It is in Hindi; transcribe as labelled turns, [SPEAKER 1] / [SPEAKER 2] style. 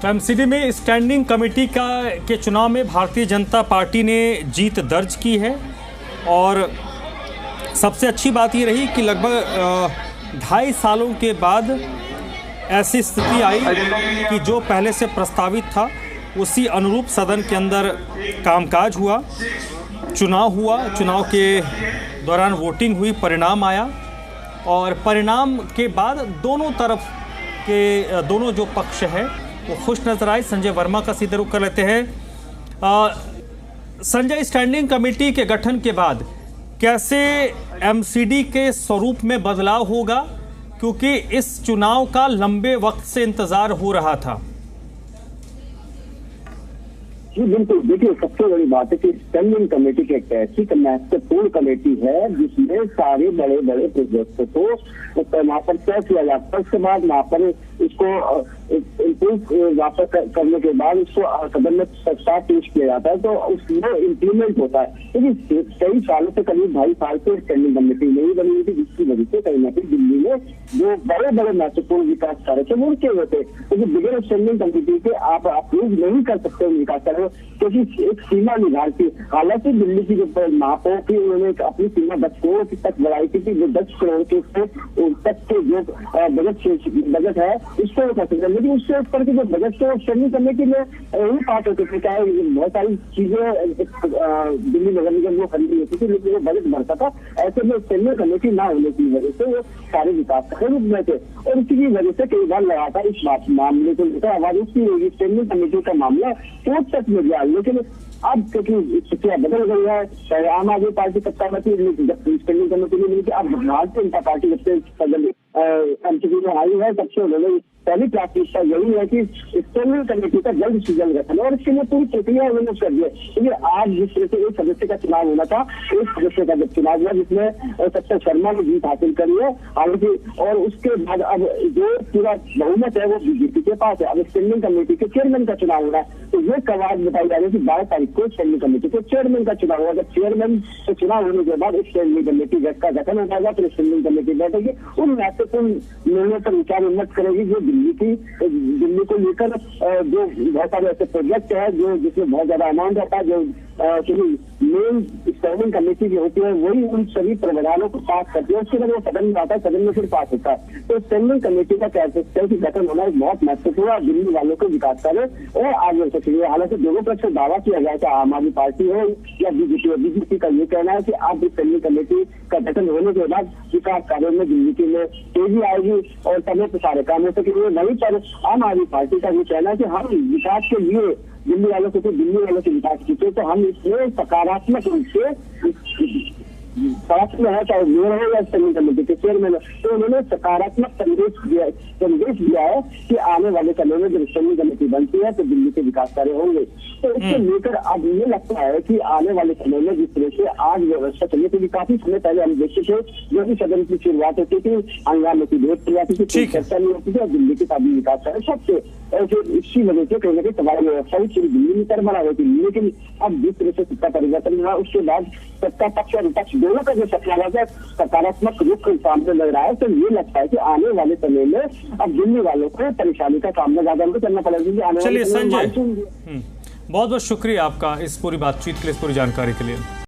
[SPEAKER 1] एमसीडी में स्टैंडिंग कमेटी के चुनाव में भारतीय जनता पार्टी ने जीत दर्ज की है और सबसे अच्छी बात ये रही कि लगभग 2.5 सालों के बाद ऐसी स्थिति आई कि जो पहले से प्रस्तावित था उसी अनुरूप सदन के अंदर कामकाज हुआ, चुनाव के दौरान वोटिंग हुई, परिणाम आया और परिणाम के बाद दोनों तरफ के दोनों जो पक्ष है वो खुश नजर आए। संजय वर्मा का सीधे रुख कर लेते हैं। संजय, स्टैंडिंग कमेटी के गठन के बाद कैसे एमसीडी के स्वरूप में बदलाव होगा, क्योंकि इस चुनाव का लंबे वक्त से इंतजार हो रहा था।
[SPEAKER 2] जी बिल्कुल, देखिए सबसे बड़ी बात है कि स्टैंडिंग कमेटी एक ऐसी महत्वपूर्ण कमेटी है जिसमें सारे बड़े बड़े प्रोजेक्टों को वहाँ पर तय किया जाता है। उसके बाद वहाँ पर इसको वापस करने के बाद उसको सदन में प्रस्ताव पेश किया जाता है, तो उसमें इम्प्लीमेंट होता है। क्योंकि कई सालों से, करीब 2.5 साल से स्टैंडिंग कमेटी नहीं बनी हुई थी, जिसकी वजह से कहीं ना कहीं दिल्ली में जो बड़े बड़े महत्वपूर्ण विकास कार्य थे वो रुके हुए थे। क्योंकि बिगड़ स्टैंडिंग कमेटी के आप अप्रूव नहीं कर सकते विकास कार्य, क्योंकि एक सीमा निर्धारित थी। हालांकि दिल्ली की जो मापों की उन्होंने अपनी सीमा 10 करोड़ तक बढ़ाई थी, जो 10 करोड़ के तक के जो बजट है उसको कर सकते हैं, लेकिन उससे ऊपर के जो बजट को स्टैंडिंग कमेटी में यही पास होते थे। चाहे बहुत सारी चीजें दिल्ली नगर निगम को खरीदी होती थी, लेकिन वो बजट बढ़ता था। ऐसे में स्टैंडिंग कमेटी ना होने की वजह से वो सारे विकास कार्य रुक गए थे और इसी की वजह से कई बार लगातार इस मामले को लेकर आवाज उठती रही। स्टैंडिंग कमेटी का मामला कोर्ट तक में गया, लेकिन अब क्योंकि स्थितियां बदल गई है, चाहे आम आदमी पार्टी सत्ता में थी, स्टैंडिंग कमेटी नहीं मिली थी। अब भारतीय जनता पार्टी जब से सदन एमसीडी में आई है तब से उन्होंने पहली प्राथमिकता यही है कि स्टैंडिंग कमेटी का जल्द से जल्द गठन, और इसके लिए पूरी प्रक्रिया उन्होंने कर दी है। क्योंकि आज जिस तरह से एक सदस्य का चुनाव होना था, एक सदस्य का जब चुनाव हुआ जिसमें सत्तर शर्मा ने जीत हासिल करी है, हालांकि और उसके बाद अब जो पूरा बहुमत है वो बीजेपी के पास है। अब स्टैंडिंग कमेटी के चेयरमैन का चुनाव हो रहा है, तो ये कवायद बताई जा रही है कि 12 तारीख को स्टैंडिंग कमेटी के चेयरमैन का चुनाव होगा। जब चेयरमैन के चुनाव होने के बाद स्टैंडिंग कमेटी का गठन हो जाएगा, तो स्टैंडिंग कमेटी बैठेगी, उन महत्वपूर्ण निर्णय पर विचार विमर्श करेगी जो दिल्ली को लेकर जो बहुत सारे ऐसे प्रोजेक्ट है जो जिसमें बहुत ज्यादा अमाउंट रहता है, जो मेन स्टैंडिंग कमेटी जो होती है वही उन सभी प्रावधानों को पास करती है। उसके बाद वो सदन में आता है, सदन में फिर पास होता है। तो स्टैंडिंग कमेटी का कह सकते हैं कि गठन होना एक बहुत महत्वपूर्ण है, दिल्ली वालों को विकास कार्य और आगे बढ़ सकती है। हालांकि दोनों तरफ से दावा किया गया कि आम आदमी पार्टी हो या बीजेपी का ये कहना है कि आप स्टैंडिंग कमेटी का गठन होने के बाद विकास कार्यों में दिल्ली में तेजी आएगी और समय पर सारे काम हो सकेंगे। वहीं पर आम आदमी पार्टी का ये कहना है कि हम विकास के लिए दिल्ली वालों से विकास कीजिए, तो हम इसमें सकारात्मक रूप से में है, चाहे मेयर हो या स्टैंडिंग कमेटी के चेयरमैन, तो उन्होंने सकारात्मक संदेश दिया है कि आने वाले समय में जब स्टैंडिंग कमेटी बनती है तो दिल्ली के विकास कार्य होंगे। तो इसको लेकर अब ये लगता है कि आने वाले समय में जिस तरह से आज व्यवस्था चली, क्योंकि काफी समय पहले हम देखते थे जो कि सदन की शुरुआत होती थी, हंगामे की भेंट की जाती थी, कोई चर्चा नहीं होती थी और दिल्ली के सभी विकास कार्य सबसे इसी वजह से कहीं ना कहीं सवाल व्यवस्था भी पूरी दिल्ली में तरबरा होती। लेकिन अब जिस तरह से सत्ता परिवर्तन हुआ उसके बाद सत्ता पक्ष और विपक्ष दोनों का जो सकारात्मक रुख सामने लग रहा है, तो ये लगता है कि आने वाले समय में अब दिल्ली वालों को परेशानी का सामना ज्यादा नहीं करना पड़ेगा।
[SPEAKER 1] चलिए संजय, बहुत बहुत शुक्रिया आपका इस पूरी बातचीत के लिए, इस पूरी जानकारी के लिए।